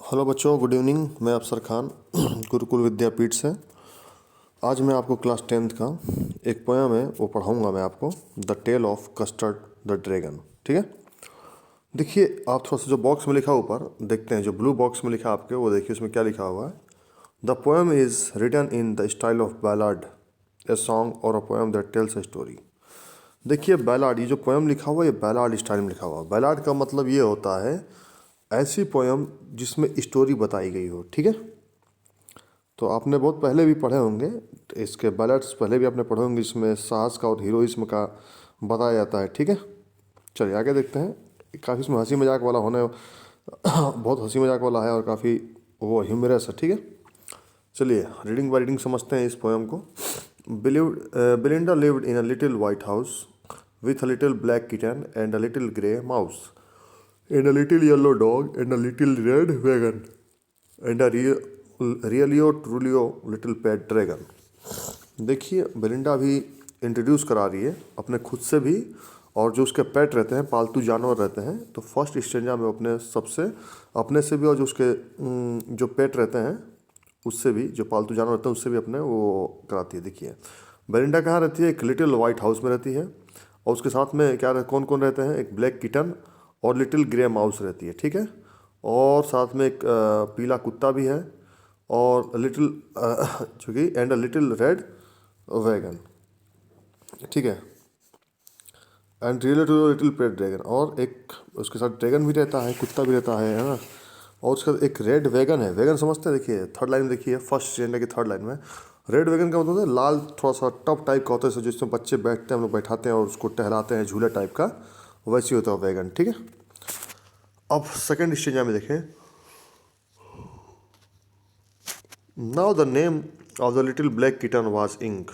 Hello बच्चों, good evening. मैं अफसर खान गुरुकुल विद्यापीठ से। आज मैं आपको क्लास 10th का एक पोयम है वो पढ़ाऊंगा मैं आपको, the tale of custard the dragon. ठीक है, देखिए आप थोड़ा सा जो बॉक्स में लिखा ऊपर देखते हैं, जो ब्लू बॉक्स में लिखा आपके, वो देखिए उसमें क्या लिखा हुआ है। The poem is written in the style of ballad, a song or a poem that tells a story. देखिए बैलाड, ये जो पोएम लिखा हुआ है ये बैलाड स्टाइल में लिखा हुआ है। बैलाड का मतलब ये होता है ऐसी पोएम जिसमें स्टोरी बताई गई हो। ठीक है, तो आपने बहुत पहले भी पढ़े होंगे इसके बैलेट्स, पहले भी आपने पढ़े होंगे, जिसमें साहस का और हीरोइज्म का बताया जाता है। ठीक है, चलिए आगे देखते हैं। काफ़ी इसमें हंसी मजाक वाला होने बहुत हंसी मजाक वाला है और काफ़ी वो ह्यूमरस है। ठीक है, चलिए रीडिंग बाय रीडिंग समझते हैं इस पोएम को। Belinda lived in a little white house with a little black kitten and a little grey mouse and a little yellow dog and a little red wagon and a really truly little pet dragon। देखिए Belinda भी introduce करा रही है अपने खुद से भी, और जो उसके पेट रहते हैं, पालतू जानवर रहते हैं। तो फर्स्ट स्टेंजा में अपने सबसे, अपने से भी, और जो उसके जो पेट रहते हैं उससे भी, जो पालतू जानवर रहते हैं उससे भी अपने वो कराती है। देखिए बेलिंडा कहाँ रहती है? एक लिटिल वाइट हाउस में रहती है, और उसके साथ में क्या कौन कौन रहते हैं? एक ब्लैक किटन और लिटिल ग्रे माउस रहती है। ठीक है, और साथ में एक पीला कुत्ता भी है, और लिटिल जो कि and a little red wagon. ठीक है, and really to little pet dragon, और एक उसके साथ ड्रैगन भी रहता है, कुत्ता भी रहता है ना। और उसका एक रेड वैगन है। वैगन समझते हैं? देखिए थर्ड लाइन देखिए, फर्स्ट स्टैंडर्ड की थर्ड लाइन में रेड वैगन का मतलब है लाल, थोड़ा सा टफ टाइप का होता है, जिसमें बच्चे बैठते हैं, हम लोग बैठाते हैं और उसको टहलाते हैं, झूले टाइप का, वैसे ही होता है वैगन। ठीक है, अब सेकंड स्टेंजा में देखें। Now the name of the little black kitten was Ink.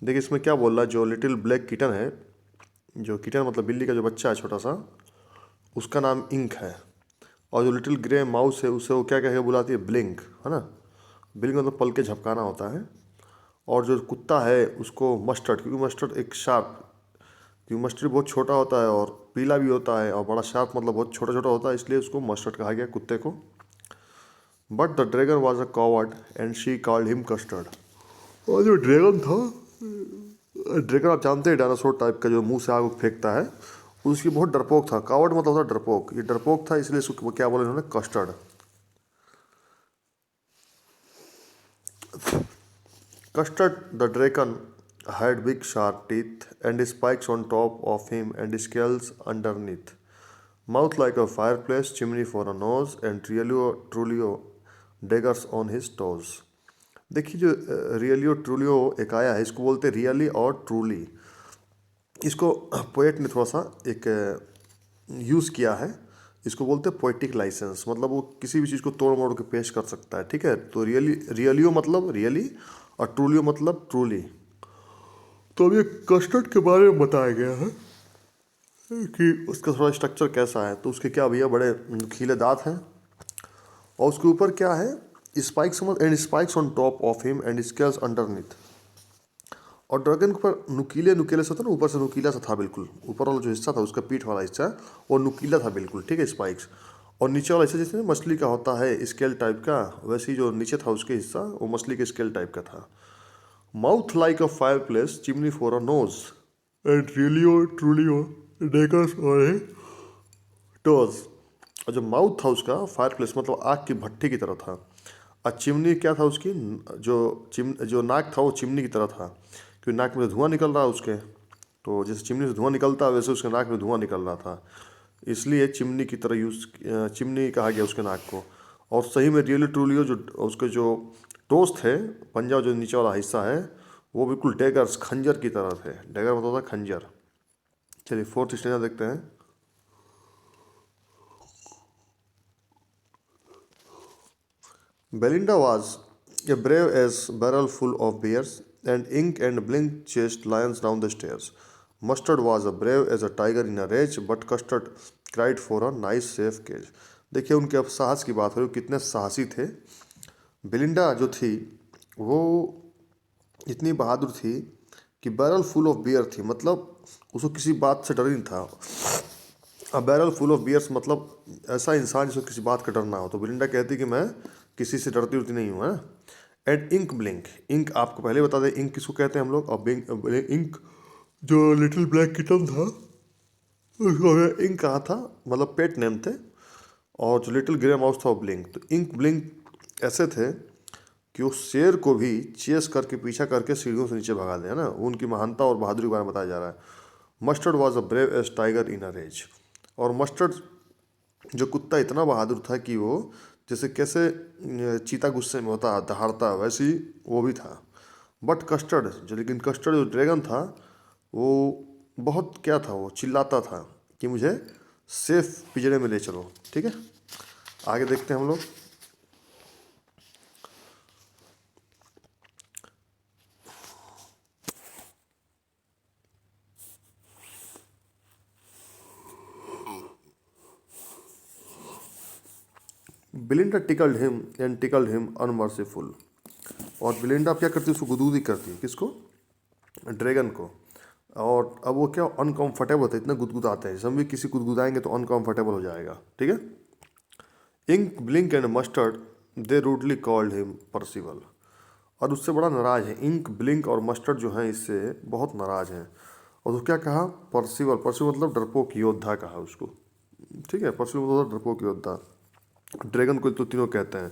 देखिए इसमें क्या बोल रहा है, जो लिटिल ब्लैक किटन है, जो किटन मतलब बिल्ली का जो बच्चा है छोटा सा, उसका नाम इंक है। और जो लिटिल ग्रे माउस है उसे वो क्या कह के बुलाती है? ब्लिंक, है ना। ब्लिंक मतलब पल के झपकाना होता है। और जो कुत्ता है उसको मस्टर्ड, क्योंकि मस्टर्ड एक शार्प, क्योंकि मस्टर्ड बहुत छोटा होता है और पीला भी होता है, और बड़ा शार्प मतलब बहुत छोटा छोटा होता है, इसलिए उसको मस्टर्ड कहा गया कुत्ते को। But the dragon was a coward and she called him custard. और जो ड्रैगन था, ड्रैगन आप जानते हैं डायनासोर टाइप का जो मुंह से आग फेंकता है, उसकी बहुत डरपोक था। कावर्ड मतलब होता है डरपोक, ये डरपोक था, इसलिए इसको क्या बोले इन्होंने? Custard. Custard the dragon had big sharp teeth and spikes on top of him and scales underneath. Mouth like a fireplace, chimney for a nose, and Trulio daggers on his toes। देखिए जो रियलियो ट्रूलियो एक आया है, इसको बोलते हैं really और truly. इसको पोएट ने थोड़ा सा एक यूज़ किया है। इसको बोलते हैं पोएटिक लाइसेंस, मतलब वो किसी भी चीज़ को तोड़ मोड़ के पेश कर सकता है। ठीक है, तो रियलियो मतलब रियली और ट्रूलियो मतलब ट्रूली। तो अब ये कस्टर्ड के बारे में बताया गया है कि उसका थोड़ा स्ट्रक्चर कैसा है। तो उसके क्या भैया, बड़े नुकीले दांत हैं, और उसके ऊपर क्या है? Spikes and spikes on top of him and scales underneath. और ड्रैगन के ऊपर नुकीले नुकीले से होता है ना, ऊपर से नुकीला सा था बिल्कुल, ऊपर वाला जो हिस्सा था उसका पीठ वाला हिस्सा वो नुकीला था बिल्कुल। ठीक है, स्पाइक्स। और नीचे वाला हिस्सा जैसे मछली का होता है स्केल टाइप का, वैसे ही जो नीचे था उसके हिस्सा वो मछली के स्केल टाइप का था। Mouth like a fireplace, chimney for a nose, and realio trulio deckers और टोज। और जो माउथ था उसका फायर प्लेस मतलब आग की भट्टी की तरह था, और चिमनी क्या था उसकी, जो नाक था वो चिमनी की तरह था, क्योंकि नाक में धुआं निकल रहा है उसके। तो जैसे चिमनी से धुआं निकलता है वैसे उसके नाक में धुआं निकल रहा था, इसलिए चिमनी की तरह चिमनी कहा गया उसके नाक को। और सही में रियली ट्रूलियो जो उसके जो टोस थे, पंजा जो नीचे वाला हिस्सा है, वो बिल्कुल डेगर्स, खंजर की तरह थे। डेगर मतलब होता है खंजर। चलिए फोर्थ स्टेंजा देखते हैं। Belinda was a brave as barrel full of bears, and Ink and Blink chased lions down the stairs. Mustard was as brave as a tiger in a rage, but Custard cried for a nice safe cage। देखिए उनके अब साहस की बात हो रही, कितने साहसी थे। बेलिंडा जो थी वो इतनी बहादुर थी कि बैरल फुल ऑफ बियर थी, मतलब उसको किसी बात से डर ही नहीं था। A barrel full of bears मतलब ऐसा इंसान जिसको किसी बात का डर ना हो। तो बेलिंडा कहती कि मैं किसी से डरती उड़ती नहीं हूँ, है। एंड इंक ब्लिंक, इंक आपको पहले बता दें इंक किसको कहते हैं हम लोग। और इंक जो लिटिल ब्लैक किटन था उसको इंक कहा था, मतलब पेट नेम थे। और जो लिटिल ग्रे माउस था वो ब्लिंक। तो इंक ब्लिंक ऐसे थे कि वो शेर को भी चेस करके पीछा करके सीढ़ियों से नीचे भगा दे, है ना। वो उनकी महानता और बहादुरी के बारे में बताया जा रहा है। Mustard was a brave as tiger in a rage. और मस्टर्ड जो कुत्ता इतना बहादुर था कि वो जैसे कैसे चीता गुस्से में होता दहाड़ता, वैसे ही वो भी था। बट कस्टर्ड जो, लेकिन कस्टर्ड जो ड्रैगन था वो बहुत क्या था, वो चिल्लाता था कि मुझे सेफ पिंजरे में ले चलो। ठीक है, आगे देखते हैं हम लोग। Belinda tickled him and tickled him unmerciful. और बिलिंडा अब क्या करती है, उसको गुदगुदी करती है। किसको? ड्रैगन को। और अब वो क्या अनकंफर्टेबल होता है, इतना गुदगुदाते हैं। हम भी किसी गुदगुदाएंगे तो अनकंफर्टेबल हो जाएगा। ठीक है। Ink Blink and Mustard they rudely called him Percival. और उससे बड़ा नाराज है इंक ब्लिंक और मस्टर्ड जो है, इससे बहुत नाराज हैं। और तो क्या कहा? परसिवल। परसिवल मतलब डरपोक योद्धा कहा उसको। ठीक है, परसिवल मतलब डरपोक योद्धा। ड्रैगन को तो तीनों कहते हैं।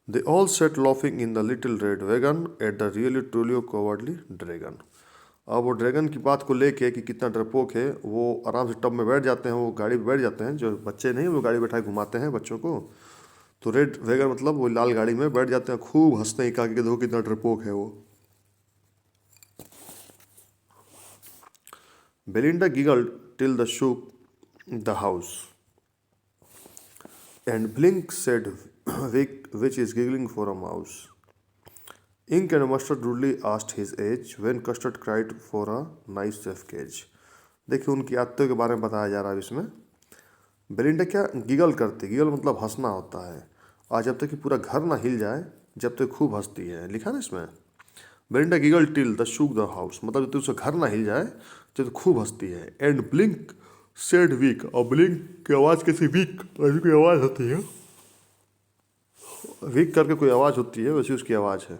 They all set laughing in the little red wagon at the really truly cowardly dragon. अब वो ड्रैगन की बात को लेके कि कितना डरपोक है, वो आराम से टब में बैठ जाते हैं, वो गाड़ी में बैठ जाते हैं। जो बच्चे नहीं, वो गाड़ी बैठाए घुमाते हैं बच्चों को। तो रेड वैगन मतलब वो लाल गाड़ी में बैठ जाते हैं, खूब हंसते हैं, कहा कि देखो कितना डरपोक है वो। Belinda giggled till the shook the house and Blink said week which is giggling for a mouse. Ink and Mustard rudely asked his age when Custard cried for a nice safe cage। देखिए उनकी आदतों के बारे में बताया जा रहा है इसमें। बेलिंडा क्या गिगल करती, गिगल मतलब हंसना होता है। आज जब तक कि पूरा घर ना हिल जाए जब तक खूब हंसती है, लिखा ना इसमें। Belinda giggle till the shook the house, मतलब जब तक उसका घर ना हिल जाए जब तक खूब हंसती है। एंड ब्लिंक सेड वीक, और ब्लिंक की आवाज़ कैसी वीक, ऐसी कोई आवाज़ होती है, वीक करके कोई आवाज़ होती है, वैसी उसकी आवाज़ है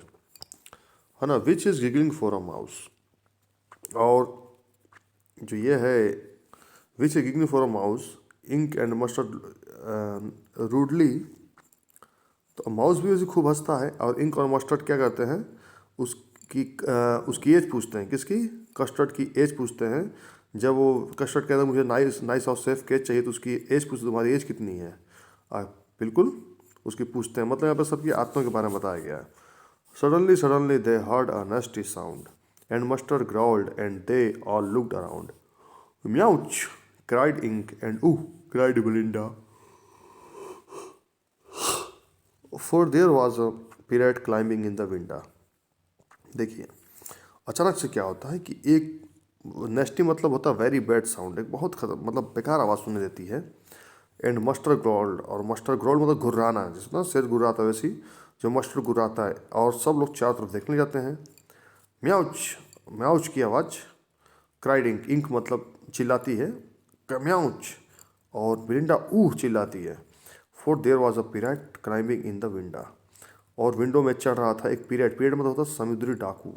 ना। Which is giggling for a mouse. और जो ये है which is giggling for a mouse, Ink and Mustard rudely. तो माउस भी वैसे खूब हंसता है। और इंक और मस्टर्ड क्या करते हैं, उसकी एज पूछते हैं। किसकी? कस्टर्ड की एज पूछते हैं। जब वो कस्टर्ड कहता है मुझे नाइस नाइस और सेफ केज चाहिए, तो उसकी एज पूछते, तुम्हारी एज कितनी है। बिल्कुल उसकी पूछते हैं। मतलब यहाँ पर सबकी आत्मा के बारे में बताया गया है। Suddenly they heard a nasty sound, and Mustard growled, and they all looked around. Meouch! Cried Ink, and ooh! Cried Belinda. For there was a pirate climbing in the window. देखिए अचानक से क्या होता है कि एक नेस्टी मतलब होता है वेरी बैड साउंड, एक बहुत खतर मतलब बेकार आवाज़ सुनने देती है। एंड मस्टर ग्रोल्ड, और मस्टर ग्रोल्ड मतलब घुर्राना, जिसना शेर घुर्राता है वैसी जो मस्टर घुर्राता है। और सब लोग चारों तरफ देखने जाते हैं। म्याउच, म्याउच की आवाज़। क्राइड इंक, इंक मतलब चिल्लाती है म्याउच। और बिलिंडा ऊह चिल्लाती है। For there was a pirate climbing in the winda. और विंडो में चढ़ रहा था एक पिराइट, पिराइट मतलब होता है समुद्री डाकू।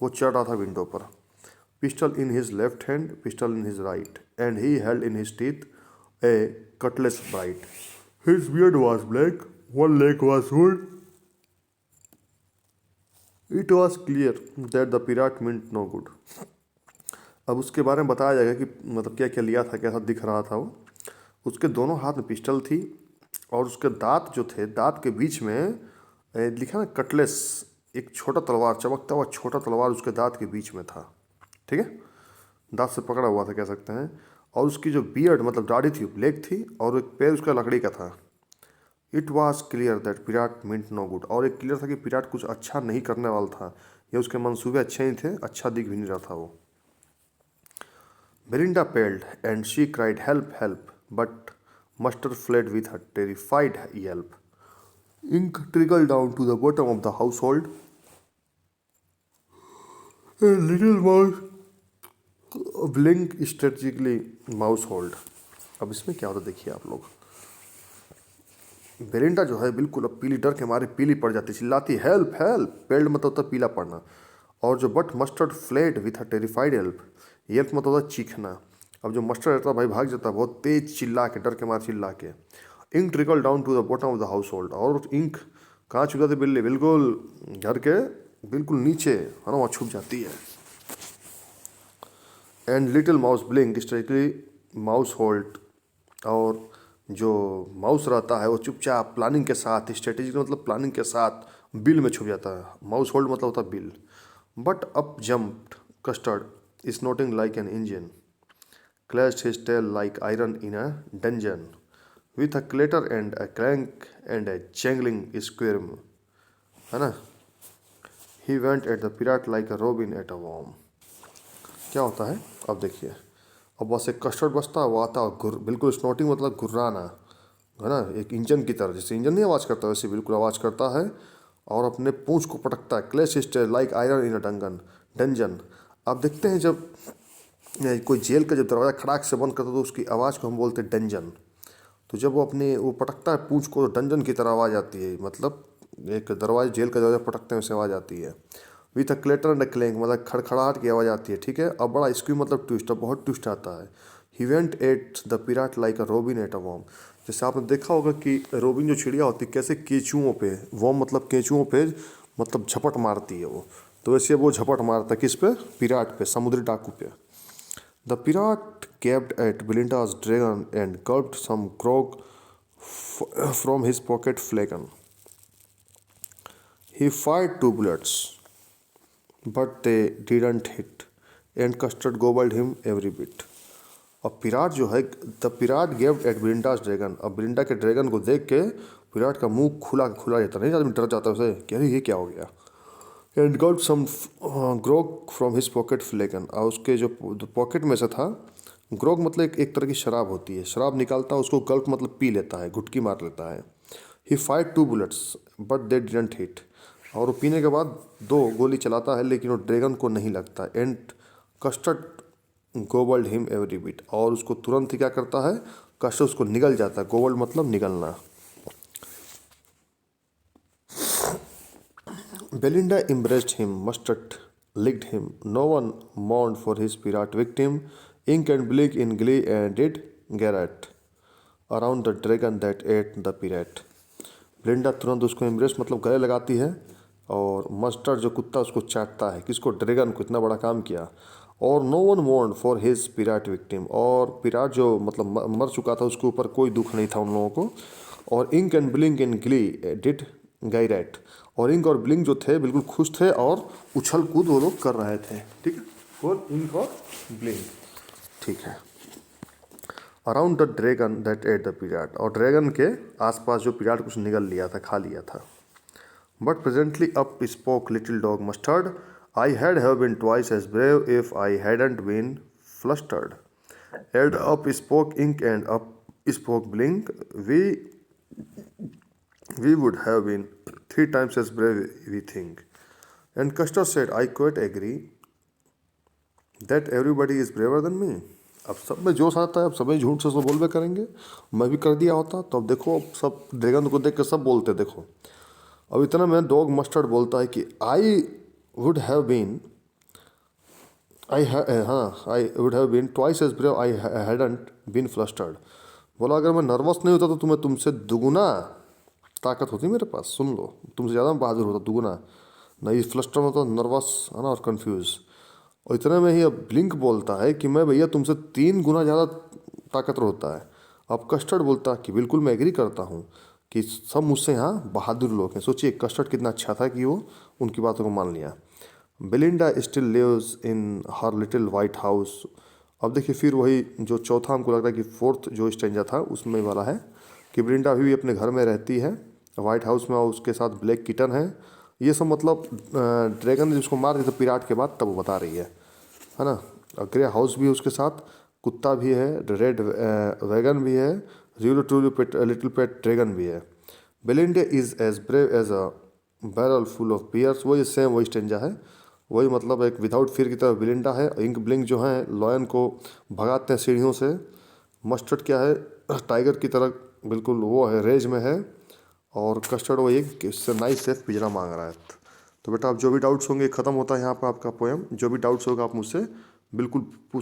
वो चढ़ रहा था विंडो पर। Pistol in his left hand, pistol in his right, and he held in his teeth A cutlass bright. His beard was black, one leg was wood. It was clear that the pirate meant no good. अब उसके बारे में बताया जाएगा कि मतलब क्या क्या लिया था, कैसा दिख रहा था वो। उसके दोनों हाथ में पिस्टल थी, और उसके दांत जो थे, दांत के बीच में लिखा ना कटलेस, एक छोटा तलवार, चमकता हुआ छोटा तलवार उसके दांत के बीच में था। ठीक है, दांत से पकड़ा हुआ था कह सकते हैं। और उसकी जो बियर्ड मतलब दाढ़ी थी ब्लैक थी, और एक पैर उसका लकड़ी का था। It was clear that pirate meant no good. और एक क्लियर था कि पिराट कुछ अच्छा नहीं करने वाला था, या उसके मंसूबे अच्छे नहीं थे, अच्छा दिख भी नहीं रहा था वो। Belinda paled and she cried help help, but Mustard fled with a terrified yelp. Ink trickle down to the bottom of the household. Little mouse Blink strategically mouseholed. अब इसमें क्या होता है देखिए आप लोग। बेलिंडा जो है बिल्कुल अब पीली, डर के मारे पीली पड़ जाती, चिल्लाती हेल्प हेल्प। पेल्ड मतलब होता है पीला पड़ना। और जो but mustard fled with a terrified help, help मतलब होता है चीखना। अब जो मस्टर्ड रहता है भाई भाग जाता है बहुत तेज चिल्ला के, डर के मारे चिल्ला के। Ink trickle down to the bottom of the household, और इंक कहाँ छुप जाती बिल्ली, बिल्कुल घर के बिल्कुल नीचे है ना, वहाँ छुप जाती है। And little mouse blink straightly mouse hold, और जो माउस रहता है वो चुपचाप प्लानिंग के साथ, स्ट्रेटेजी मतलब प्लानिंग के साथ बिल में छुप जाता है। माउस होल्ड मतलब होता है bill. But up jumped Custard snorting like an engine, clashed his tail like iron in a dungeon, with a clatter and a clank and a jangling squirm, है ना। He went at the pirate like a robin at a worm। क्या होता है अब देखिए। अब बस एक कस्टर्ड बसता है, वो आता है बिल्कुल स्नोटिंग मतलब घुर्राना, है ना, एक इंजन की तरह, जैसे इंजन नहीं आवाज़ करता वैसे बिल्कुल आवाज़ करता है, और अपने पूंछ को पटकता है। Clash stale like iron in a dungeon. आप देखते हैं जब कोई जेल का जब दरवाज़ा खड़ाक से बंद करता है तो उसकी आवाज़ को हम बोलते हैं डंजन। तो जब वो पटकता है पूंछ को, डंजन की तरह आवाज़ आती है, मतलब एक दरवाजे, जेल का दरवाजा पटकते हैं वैसे आवाज़ आती है। With a clutter and a clank मतलब खड़खड़ाहट की आवाज़ आती है, ठीक है। अब बड़ा स्क्यू मतलब ट्विस्ट, अब बहुत ट्विस्ट आता है। He went at the pirate like a robin at a worm. जैसे आपने देखा होगा कि रोबिन जो चिड़िया होती है कैसे केंचुओं पे, वॉर्म मतलब केंचुओं पे मतलब झपट मारती है वो, तो वैसे वो झपट मारता है किस पे, पिराट पे, समुद्री डाकू पे। The pirate gaped at Belinda's dragon and gulped some grog from his pocket flagon. He fired 2 bullets, but they didn't hit, and Custard gobbled him every bit. अब पिराट जो है, द पिराट गेव्ड एट बिलिंडाज ड्रैगन, अब बिलिंडा के ड्रैगन को देख के पिराट का मुंह खुला खुला जाता, नहीं आदमी डर जाता है उसे कि अरे ये क्या हो गया। And got some grog from his pocket flagon, और उसके जो पॉकेट में से था, ग्रोग मतलब एक तरह की शराब होती है, शराब निकालता है उसको, गल्प मतलब पी लेता है, घुटकी मार लेता है। He fired 2 bullets but they didn't hit, और वो पीने के बाद 2 गोली चलाता है लेकिन वो ड्रैगन को नहीं लगता। And Custard gobbled him every bit, और उसको तुरंत ही क्या करता है, कस्टर्ड उसको निगल जाता है। गोबल्ड मतलब निगलना। Belinda embraced him, Mustard licked him. No one mourned for his pirate victim. Ink and Blink in glee and did garret around the dragon that ate the pirate. Belinda तुरंत उसको एम्ब्रेस मतलब गले लगाती है, और मस्टर्ड जो कुत्ता उसको चाटता है, किसको, ड्रैगन को, इतना बड़ा काम किया। और no one mourned for his pirate victim, और पिराट जो मतलब मर चुका था उसके ऊपर कोई दुख नहीं था उन लोगों को। और Ink and Blink in glee did gyrate, और इंक और ब्लिंक जो थे बिल्कुल खुश थे और उछल कूद वो लोग कर रहे थे, ठीक है। और इंक और ब्लिंक, ठीक है। Around the dragon that ate the pirate, और ड्रैगन के आसपास जो पिराट कुछ निगल लिया था, खा लिया था। But presently up spoke little dog Mustard, I had have been twice as brave if I hadn't been flustered. And up spoke Ink and up spoke Blink, we would have been 3 times as brave, we think. And Custer said, I quite agree that everybody is braver than me. अब सब में जोश आता है, अब सब झूठ से तो बोलबे करेंगे। मैं भी कर दिया होता तो अब देखो, अब सब ड्रैगन को देख के सब बोलते देखो। अब इतना में डॉग मस्टर्ड बोलता है कि I would have been I would have been twice as brave I hadn't been flustered. बोला अगर मैं नर्वस नहीं होता तो तुम्हें तुमसे दुगुना ताकत होती मेरे पास, सुन लो, तुमसे ज़्यादा बहादुर होता, दुगुना। नहीं फ्लस्टर में तो नर्वस है ना, और कंफ्यूज। और इतने में ही अब ब्लिंक बोलता है कि मैं भैया तुमसे 3 गुना ज़्यादा ताकतवर होता है। अब कस्टर्ड बोलता है कि बिल्कुल मैं एग्री करता हूँ कि सब मुझसे यहाँ बहादुर लोग हैं। सोचिए कस्टर्ड कितना अच्छा था कि वो उनकी बातों को मान लिया। Belinda still lives in her little white house. अब देखिए फिर वही जो चौथा, हमको लगता है कि फोर्थ जो स्टेंजा था उसमें वाला है कि बेलिंडा अभी भी अपने घर में रहती है वाइट हाउस में, और उसके साथ ब्लैक किटन है। ये सब मतलब ड्रैगन ने जिसको मार दिया था पिराट के बाद, तब वो बता रही है ना। और ग्रे हाउस भी है उसके साथ, कुत्ता भी है, रेड वैगन भी है, लिटिल पेट ड्रैगन भी है। Belinda is as brave as a barrel full of bears, वही सेम वही स्टेंजा है, वही मतलब एक विदाउट फियर की तरह बेलिंडा है। इंक ब्लिंक जो है लॉयन को भगाते हैं सीढ़ियों से, मस्टर्ड क्या है, टाइगर की तरह बिल्कुल वो है, रेज में है, और कस्टर्ड वो एक इससे नाइस से पिंजरा मांग रहा है। तो बेटा आप जो भी डाउट्स होंगे ख़त्म होता है यहाँ पर आपका पोएम। जो भी डाउट्स होगा आप मुझसे बिल्कुल पूछ